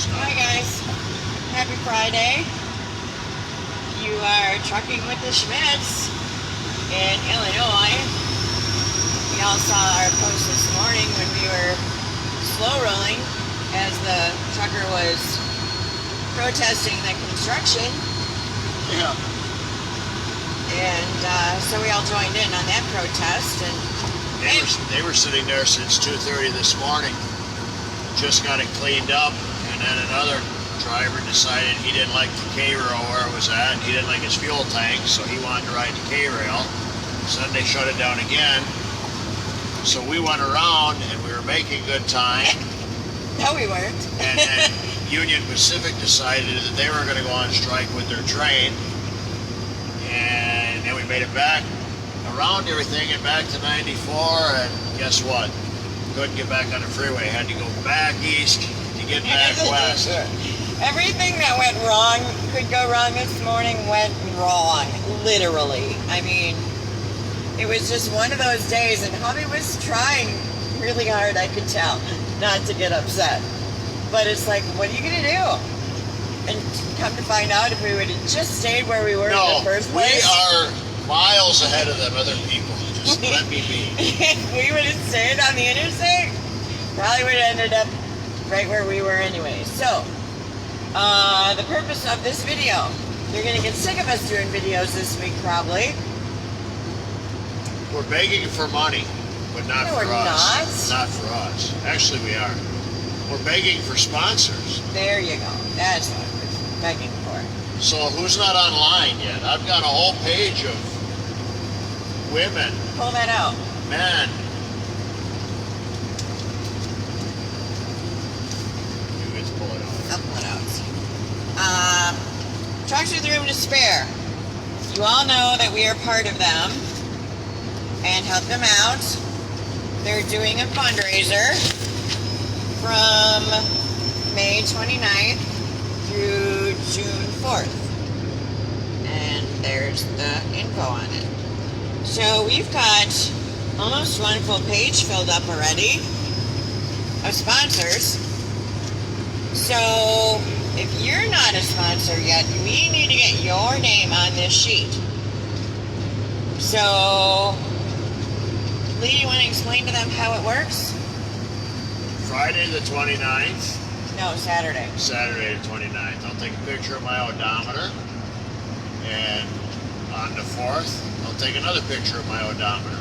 Hi guys, happy Friday. You are trucking with the Schmitz in Illinois. We all saw our post this morning when we were slow rolling as the trucker was protesting the construction. Yeah. And so we all joined in on that protest. And They were sitting there since 2:30 this morning. Just got it cleaned up, and then another driver decided he didn't like the K-rail where it was at. He didn't like his fuel tank, so he wanted to ride the K-rail. So then they shut it down again. So we went around, and we were making good time. No, we weren't. And Union Pacific decided that they were going to go on strike with their train. And then we made it back around everything and back to 94, and guess what? Couldn't get back on the freeway. Had to go back east to get back west. Everything that went wrong, could go wrong this morning, went wrong. Literally. I mean, it was just one of those days, and hubby was trying really hard, I could tell, not to get upset. But it's like, what are you going to do? And come to find out, if we would have just stayed where we were in the first place. We are miles ahead of them other people. Just let me be. If we would have stayed on the interstate, probably would have ended up right where we were anyway. So, the purpose of this video, you're going to get sick of us doing videos this week probably. We're begging for money, but not No, for we're us. Not for us. Actually, we are. We're begging for sponsors. There you go. That's what we're begging for. So who's not online yet? I've got a whole page of women, Pull that out. men. You guys pull it out. I'll pull it out. Trucks with Room to Spare. You all know that we are part of them and help them out. They're doing a fundraiser from May 29th through June 4th. And there's the info on it. So we've got almost one full page filled up already of sponsors. So if you're not a sponsor yet, we need to get your name on this sheet. So, Lee, you want to explain to them how it works? Friday the 29th. No, Saturday. Saturday the 29th. I'll take a picture of my odometer. And on the 4th, I'll take another picture of my odometer.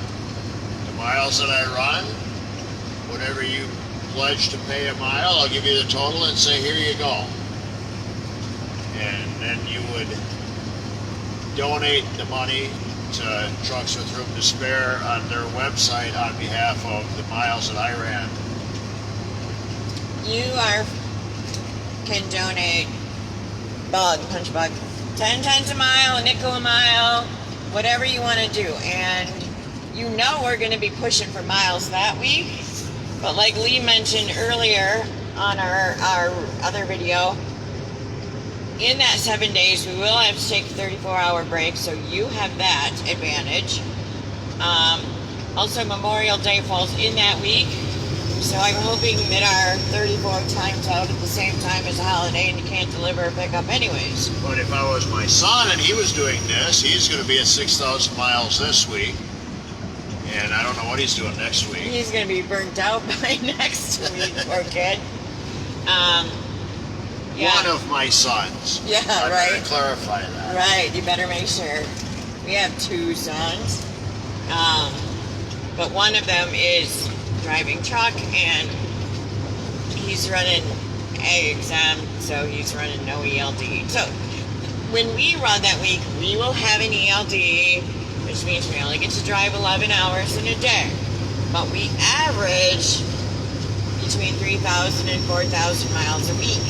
The miles that I run, whatever you pledge to pay a mile, I'll give you the total and say, here you go. And then you would donate the money to Trucks with Room to Spare on their website on behalf of the miles that I ran. You can donate punch bug, 10 cents a mile, a nickel a mile, whatever you want to do. And you know we're going to be pushing for miles that week. But like Lee mentioned earlier on our other video, in that 7 days, we will have to take a 34-hour break, so you have that advantage. Also, Memorial Day falls in that week, so I'm hoping that our 34 times out at the same time as a holiday and you can't deliver or pick up anyways. But if I was my son and he was doing this, he's going to be at 6,000 miles this week. And I don't know what he's doing next week. He's going to be burnt out by next week, poor kid. Yeah. One of my sons. Yeah, I'm right. going to clarify that. Right, you better make sure. We have 2 sons. But one of them is driving truck, and he's running A exam, so he's running no ELD. So when we run that week, we will have an ELD, which means we only get to drive 11 hours in a day. But we average between 3,000 and 4,000 miles a week.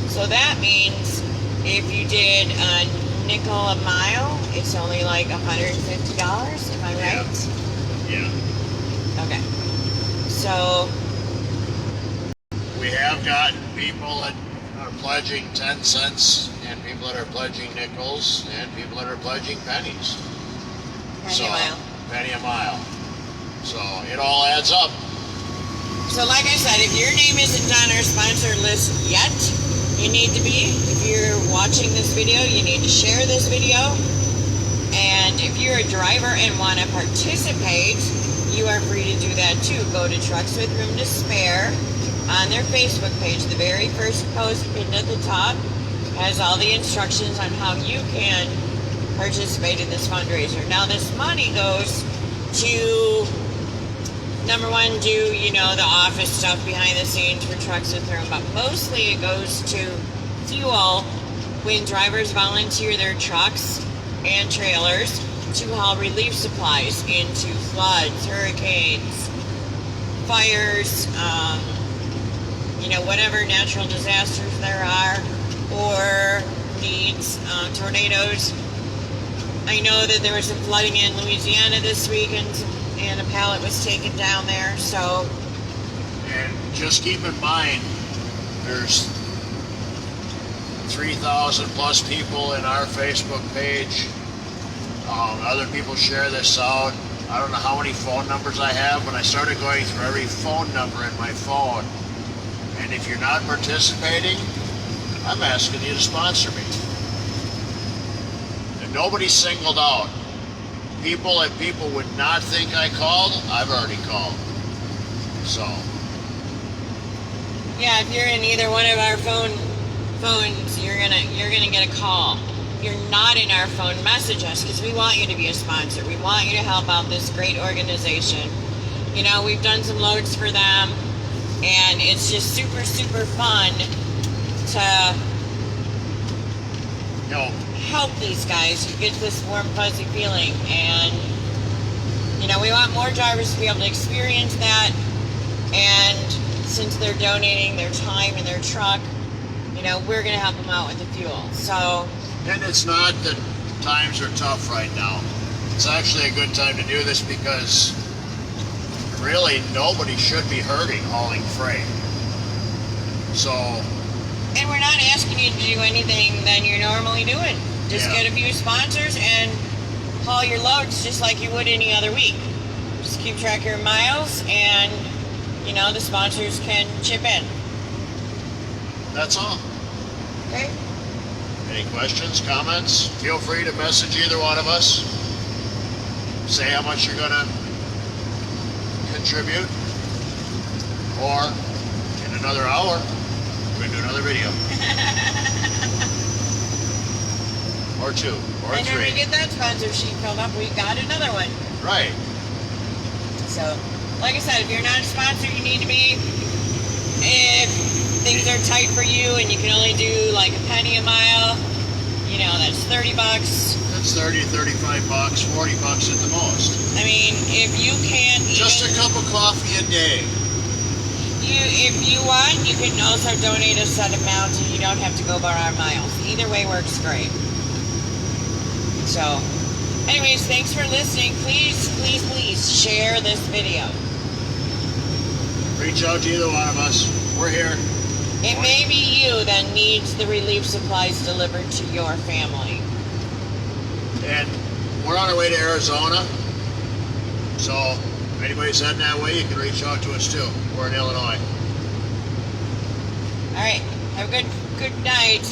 So that means if you did a nickel a mile, it's only like $150, am I right? Yeah. Okay. So We have got people that are pledging 10 cents, and people that are pledging nickels, and people that are pledging pennies. penny a mile. Penny a mile. So it all adds up. So like I said, if your name isn't on our sponsor list yet, you need to be. If you're watching this video, you need to share this video. And if you're a driver and want to participate, you are free to do that too. Go to Trucks with Room to Spare on their Facebook page. The very first post pinned at the top has all the instructions on how you can participate in this fundraiser. Now this money goes to, number one, do, you know, the office stuff behind the scenes for Trucks with Room, but mostly it goes to fuel when drivers volunteer their trucks and trailers to haul relief supplies into floods, hurricanes, fires, you know, whatever natural disasters there are, or needs, tornadoes. I know that there was some flooding in Louisiana this week, and a pallet was taken down there, so. And just keep in mind, there's 3,000 plus people in our Facebook page. Other people share this out. I don't know how many phone numbers I have, but I started going through every phone number in my phone. And if you're not participating, I'm asking you to sponsor me. And nobody's singled out. People that people would not think I called, I've already called. So. Yeah, if you're in either one of our phones, you're gonna get a call. If you're not in our phone, message us, because we want you to be a sponsor. We want you to help out this great organization. You know, we've done some loads for them, and it's just super, super fun to help these guys. You get this warm, fuzzy feeling, and you know, we want more drivers to be able to experience that. And since they're donating their time and their truck, you know, we're going to help them out with the fuel. So, and it's not that times are tough right now. It's actually a good time to do this because really nobody should be hurting hauling freight. So. And we're not asking you to do anything than you're normally doing. Just get a few sponsors and haul your loads just like you would any other week. Just keep track of your miles, and you know, the sponsors can chip in. That's all. Okay. Any questions, comments? Feel free to message either one of us. Say how much you're gonna contribute. Or in another hour, we're gonna do another video. Or two, or and three. when we get that sponsor sheet filled up, we got another one. Right. So, like I said, if you're not a sponsor, you need to be. If things are tight for you and you can only do like a penny a mile, you know, that's $30. That's 30, 35 bucks, 40 bucks at the most. I mean, if you can't just a cup of coffee a day. If you want, you can also donate a set amount and you don't have to go by our miles. Either way works great. So, anyways, thanks for listening. Please, please, please share this video. Reach out to either one of us. We're here. It may be you that needs the relief supplies delivered to your family. And we're on our way to Arizona. So, if anybody's heading that way, you can reach out to us too. We're in Illinois. All right. Have a good night.